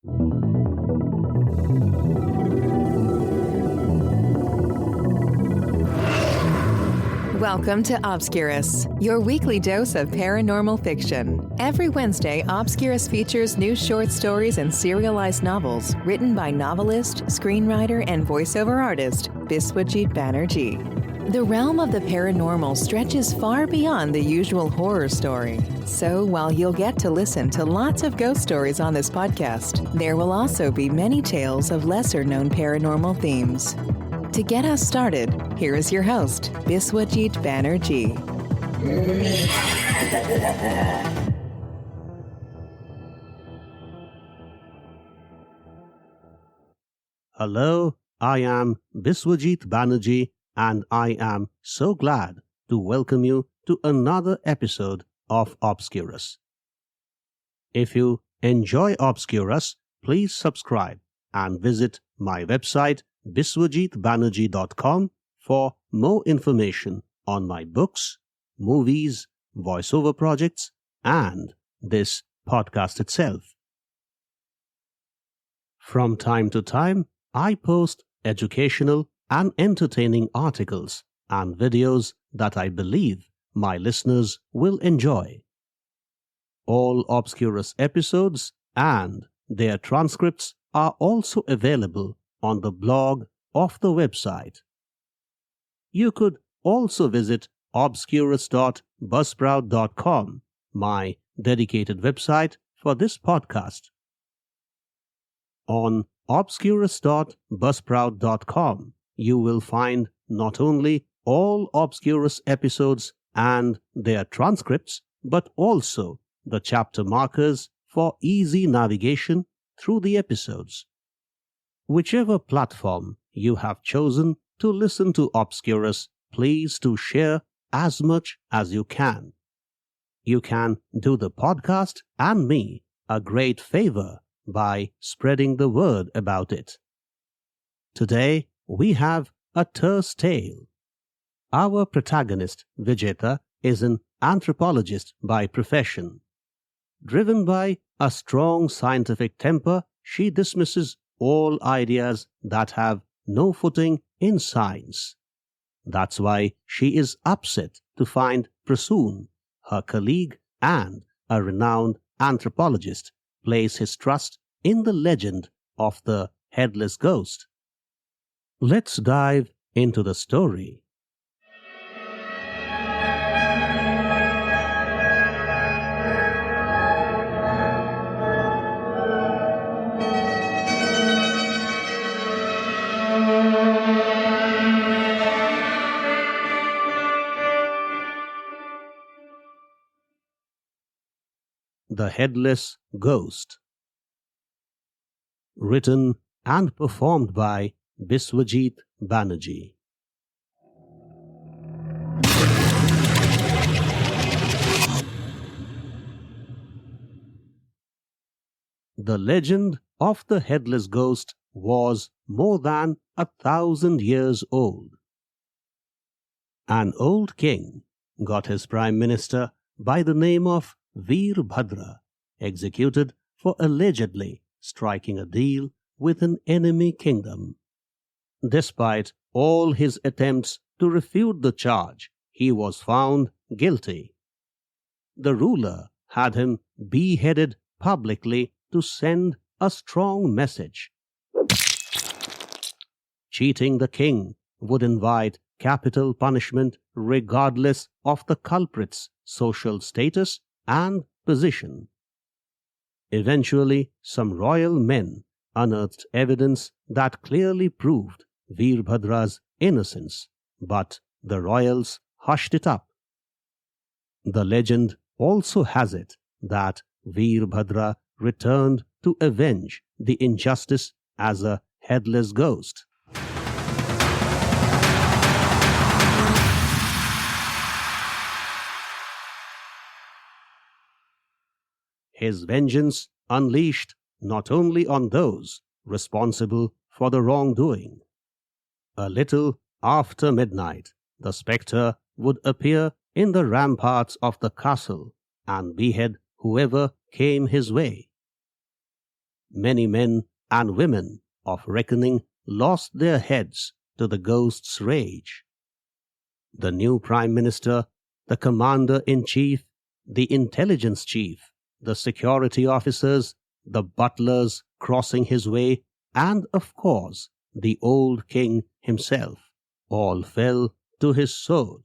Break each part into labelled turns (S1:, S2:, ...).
S1: Welcome to Obscurus, your weekly dose of paranormal fiction. Every Wednesday, Obscurus features new short stories and serialized novels written by novelist, screenwriter, and voiceover artist Vijeta Banerjee. The realm of the paranormal stretches far beyond the usual horror story. So while you'll get to listen to lots of ghost stories on this podcast, there will also be many tales of lesser-known paranormal themes. To get us started, here is your host, Vijeta Banerjee.
S2: Hello, I am Vijeta Banerjee, and I am so glad to welcome you to another episode of Obscurus. If you enjoy Obscurus, please subscribe and visit my website vijetabanerjee.com for more information on my books, movies, voiceover projects, and this podcast itself. From time to time, I post educational and entertaining articles and videos that I believe my listeners will enjoy. All Obscurus episodes and their transcripts are also available on the blog of the website. You could also visit obscurus.buzzsprout.com, my dedicated website for this podcast. On obscurus.buzzsprout.com, you will find not only all Obscurus episodes and their transcripts, but also the chapter markers for easy navigation through the episodes. Whichever platform you have chosen to listen to Obscurus, please do share as much as you can. You can do the podcast and me a great favor by spreading the word about it. Today, we have a terse tale. Our protagonist, Vijeta, is an anthropologist by profession. Driven by a strong scientific temper, she dismisses all ideas that have no footing in science. That's why she is upset to find Prasun, her colleague and a renowned anthropologist, place his trust in the legend of the Headless Ghost. Let's dive into the story. The Headless Ghost. Written and performed by Vijeta Banerjee. The legend of the Headless Ghost was more than 1,000 years old. An old king got his prime minister by the name of Vijeta executed for allegedly striking a deal with an enemy kingdom. Despite all his attempts to refute the charge, he was found guilty. The ruler had him beheaded publicly to send a strong message. Cheating the king would invite capital punishment regardless of the culprit's social status and position. Eventually, some royal men unearthed evidence that clearly proved Vijeta's innocence, but the royals hushed it up. The legend also has it that Vijeta returned to avenge the injustice as a headless ghost. His vengeance unleashed not only on those responsible for the wrongdoing. A little after midnight, the spectre would appear in the ramparts of the castle and behead whoever came his way. many men and women of reckoning lost their heads to the ghost's rage. The new Prime Minister, the Commander-in-Chief, the Intelligence Chief, the security officers, the butlers crossing his way, and of course the old king himself, all fell to his sword.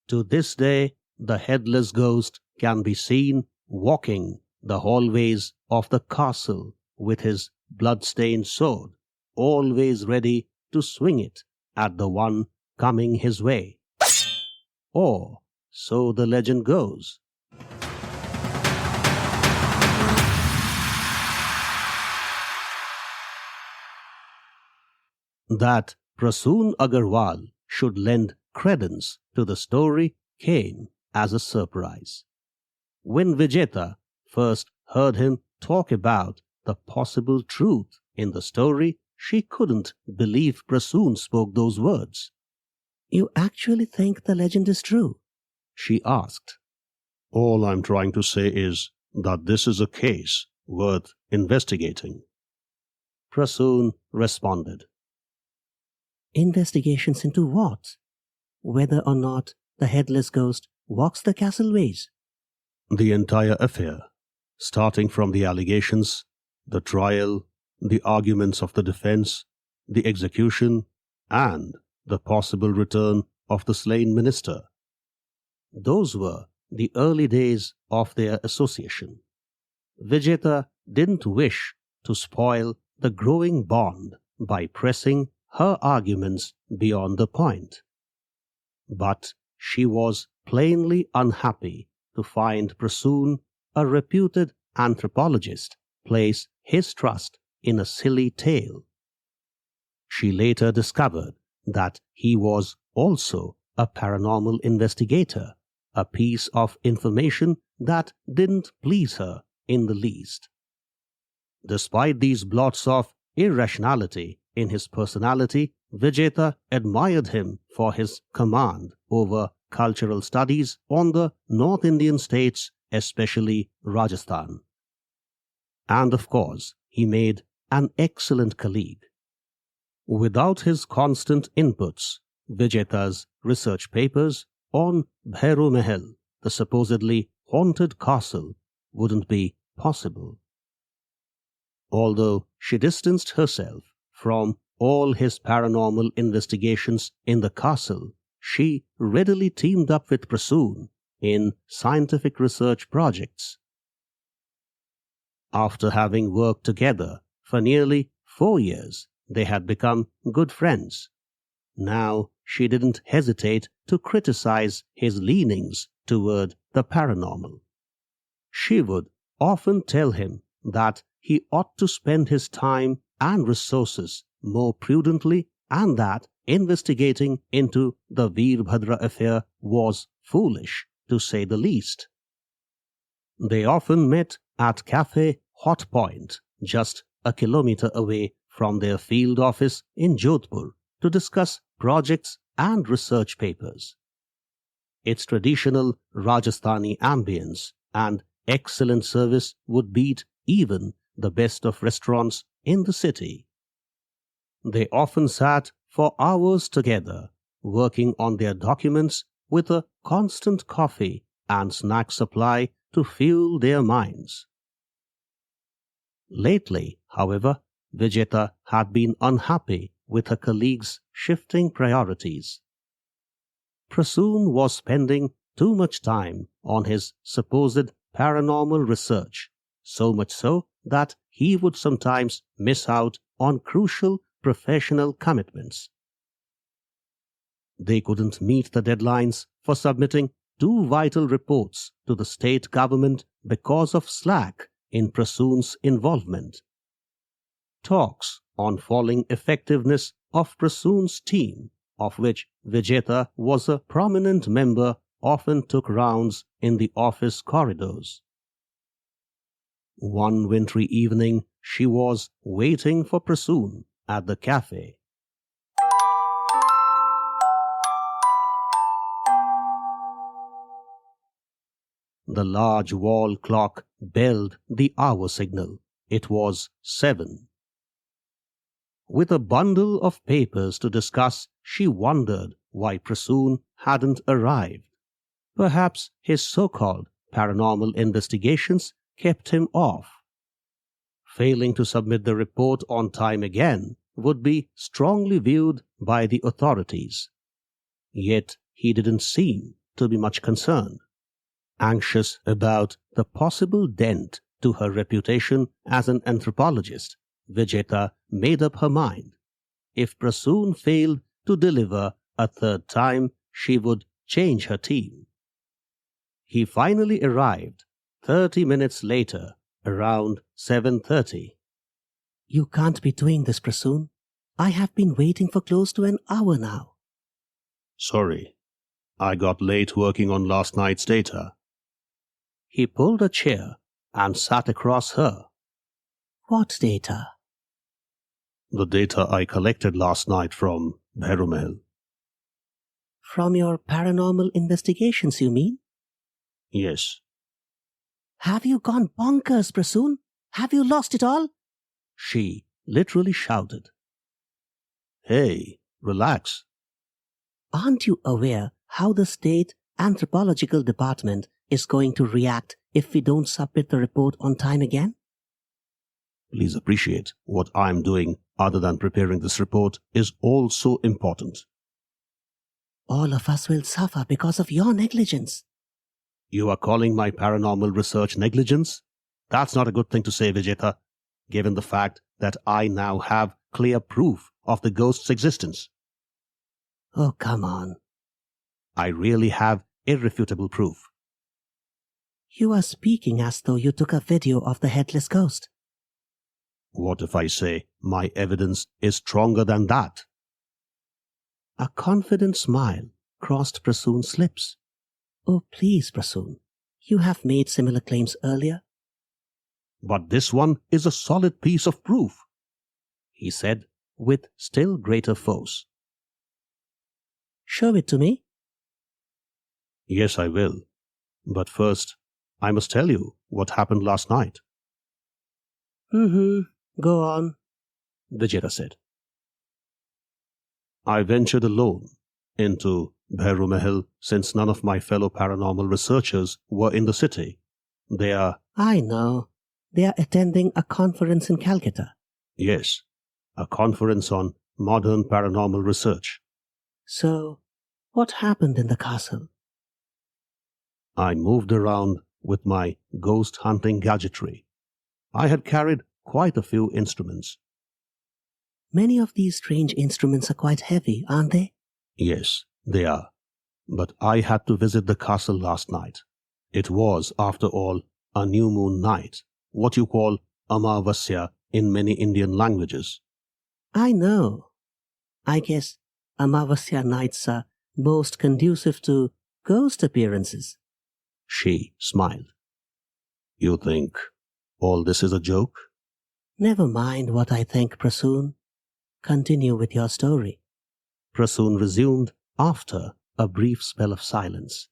S2: To this day, the Headless Ghost can be seen walking the hallways of the castle with his blood-stained sword, always ready to swing it at the one coming his way. Or so the legend goes. That Prasun Agarwal should lend credence to the story came as a surprise. When Vijeta first heard him talk about the possible truth in the story, she couldn't believe Prasun spoke those words. "You actually think the legend is true?" she asked. "All I'm trying to say is that this is a case worth investigating," Prasun responded. "Investigations into what? Whether or not the Headless Ghost walks the castleways?" "The entire affair, starting from the allegations, the trial, the arguments of the defense, the execution, and the possible return of the slain minister. Those were the early days of their association. Vijeta didn't wish to spoil the growing bond by pressing her arguments beyond the point. But she was plainly unhappy to find Prasun, a reputed anthropologist, place his trust in a silly tale. She later discovered that he was also a paranormal investigator, a piece of information that didn't please her in the least. Despite these blots of irrationality in his personality, Vijeta admired him for his command over cultural studies on the North Indian states, especially Rajasthan. And of course, he made an excellent colleague. Without his constant inputs, Vijeta's research papers on Bhairo Mahal, the supposedly haunted castle, wouldn't be possible. Although she distanced herself from all his paranormal investigations in the castle, she readily teamed up with Prasun in scientific research projects. After having worked together for nearly 4 years, they had become good friends. Now she didn't hesitate to criticize his leanings toward the paranormal. She would often tell him that he ought to spend his time and resources more prudently, and that investigating into the Veerbhadra affair was foolish, to say the least. They often met at Cafe Hot Point, just a kilometer away from their field office in Jodhpur, to discuss projects and research papers. Its traditional Rajasthani ambience and excellent service would beat even the best of restaurants in the city. They often sat for hours together, working on their documents with a constant coffee and snack supply to fuel their minds. Lately, however, Vijeta had been unhappy with her colleagues' shifting priorities. Prasun was spending too much time on his supposed paranormal research, so much so that he would sometimes miss out on crucial professional commitments. They couldn't meet the deadlines for submitting 2 vital reports to the state government because of slack in Prasun's involvement. Talks on falling effectiveness of Prasun's team, of which Vijeta was a prominent member, often took rounds in the office corridors. One wintry evening, she was waiting for Prasun at the cafe. The large wall clock belled the hour signal. It was 7. With a bundle of papers to discuss, she wondered why Prasun hadn't arrived. Perhaps his so-called paranormal investigations kept him off. Failing to submit the report on time again would be strongly viewed by the authorities. Yet he didn't seem to be much concerned. Anxious about the possible dent to her reputation as an anthropologist, Vijeta made up her mind. If Prasun failed to deliver a third time, she would change her team. He finally arrived 30 minutes later, around 7:30.
S3: You can't be doing this, Prasun. I have been waiting for close to an hour now.
S2: Sorry, I got late working on last night's data. He pulled a chair and sat across her.
S3: What data?
S2: The data I collected last night from Bhairumehal.
S3: From your paranormal investigations, you mean?
S2: Yes.
S3: Have you gone bonkers, Prasun? Have you lost it all?
S2: She literally shouted. Hey, relax.
S3: Aren't you aware how the state anthropological department is going to react if we don't submit the report on time again?
S2: Please appreciate what I'm doing other than preparing this report is also important.
S3: All of us will suffer because of your negligence.
S2: You are calling my paranormal research negligence? That's not a good thing to say, Vijeta, given the fact that I now have clear proof of the ghost's existence.
S3: Oh, come on.
S2: I really have irrefutable proof.
S3: You are speaking as though you took a video of the Headless Ghost.
S2: What if I say my evidence is stronger than that? A confident smile crossed Prasun's lips.
S3: Oh, please, Prasun. You have made similar claims earlier.
S2: But this one is a solid piece of proof, he said with still greater force.
S3: Show it to me.
S2: Yes, I will. But first, I must tell you what happened last night.
S3: Go on,
S2: Vijeta said. I ventured alone into Bhairumehal since none of my fellow paranormal researchers were in the city. They are...
S3: I know. They are attending a conference in Calcutta.
S2: Yes, a conference on modern paranormal research.
S3: So, what happened in the castle?
S2: I moved around with my ghost hunting gadgetry. I had carried quite a few instruments.
S3: Many of these strange instruments are quite heavy, aren't they?
S2: Yes, they are. But I had to visit the castle last night. It was, after all, a new moon night, what you call Amavasya in many Indian languages.
S3: I know. I guess Amavasya nights are most conducive to ghost appearances.
S2: She smiled. You think all this is a joke?
S3: Never mind what I think, Prasun. Continue with your story.
S2: Prasun resumed after a brief spell of silence.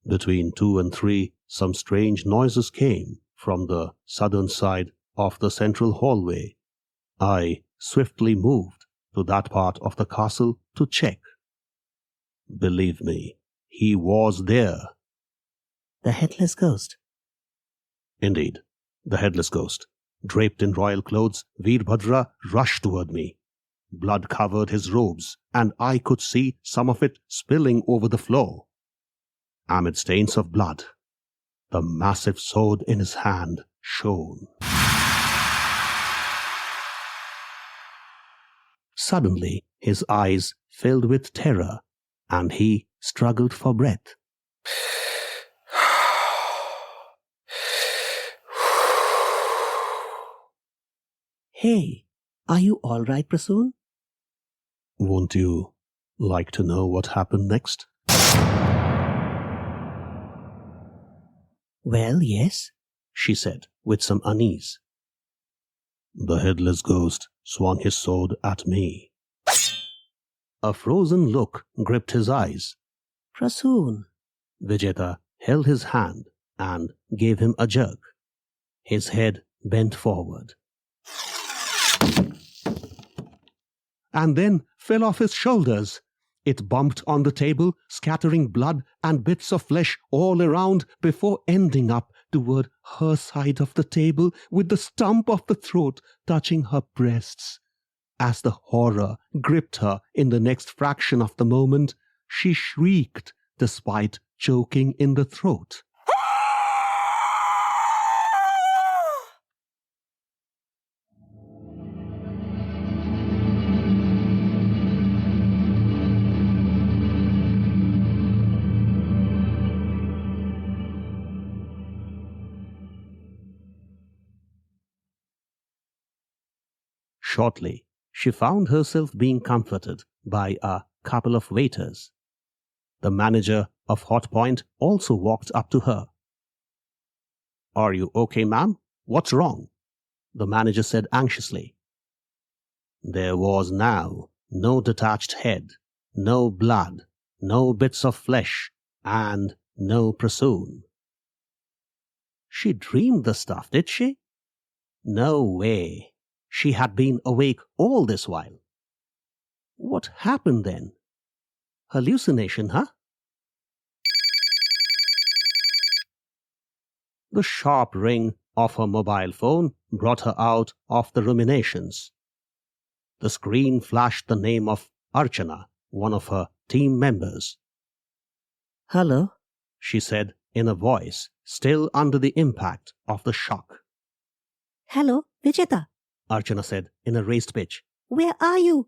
S2: Between 2 and 3, some strange noises came from the southern side of the central hallway. I swiftly moved to that part of the castle to check. Believe me, he was there.
S3: The Headless Ghost?
S2: Indeed, the Headless Ghost. Draped in royal clothes, Veerbhadra rushed toward me. Blood covered his robes, and I could see some of it spilling over the floor. Amid stains of blood, the massive sword in his hand shone. Suddenly, his eyes filled with terror, and he struggled for breath.
S3: Hey, are you all right, Prasun?
S2: Won't you like to know what happened next?
S3: Well, yes,
S2: she said with some unease. The Headless Ghost swung his sword at me. A frozen look gripped his eyes.
S3: Prasun.
S2: Vijeta held his hand and gave him a jerk. His head bent forward and then fell off his shoulders. It bumped on the table, scattering blood and bits of flesh all around before ending up toward her side of the table with the stump of the throat touching her breasts. As the horror gripped her in the next fraction of the moment, she shrieked despite choking in the throat. Shortly, she found herself being comforted by a couple of waiters. The manager of Hot Point also walked up to her. "Are you okay, ma'am? What's wrong?" the manager said anxiously. There was now no detached head, no blood, no bits of flesh, and no Prasun. She dreamed the stuff, did she? No way. She had been awake all this while. What happened then? Hallucination, huh? The sharp ring of her mobile phone brought her out of the ruminations. The screen flashed the name of Archana, one of her team members.
S3: Hello?
S2: She said in a voice still under the impact of the shock.
S4: Hello, Vijeta.
S2: Archana said in a raised pitch.
S4: Where are you?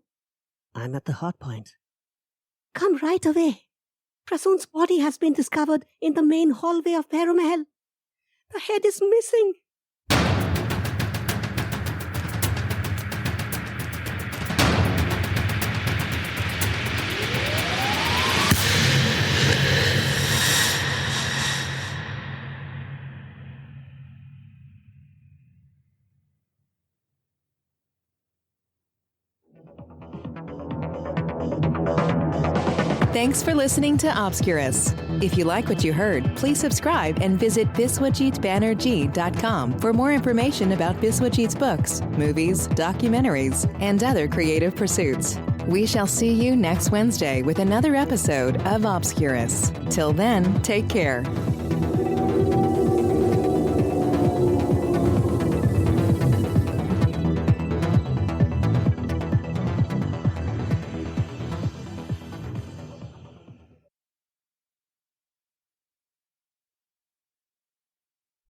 S3: I'm at the Hot Point.
S4: Come right away. Prasun's body has been discovered in the main hallway of Mahal. The head is missing.
S1: Thanks for listening to Obscurus. If you like what you heard, please subscribe and visit biswajitbanerjee.com for more information about Biswajit's books, movies, documentaries, and other creative pursuits. We shall see you next Wednesday with another episode of Obscurus. Till then, take care.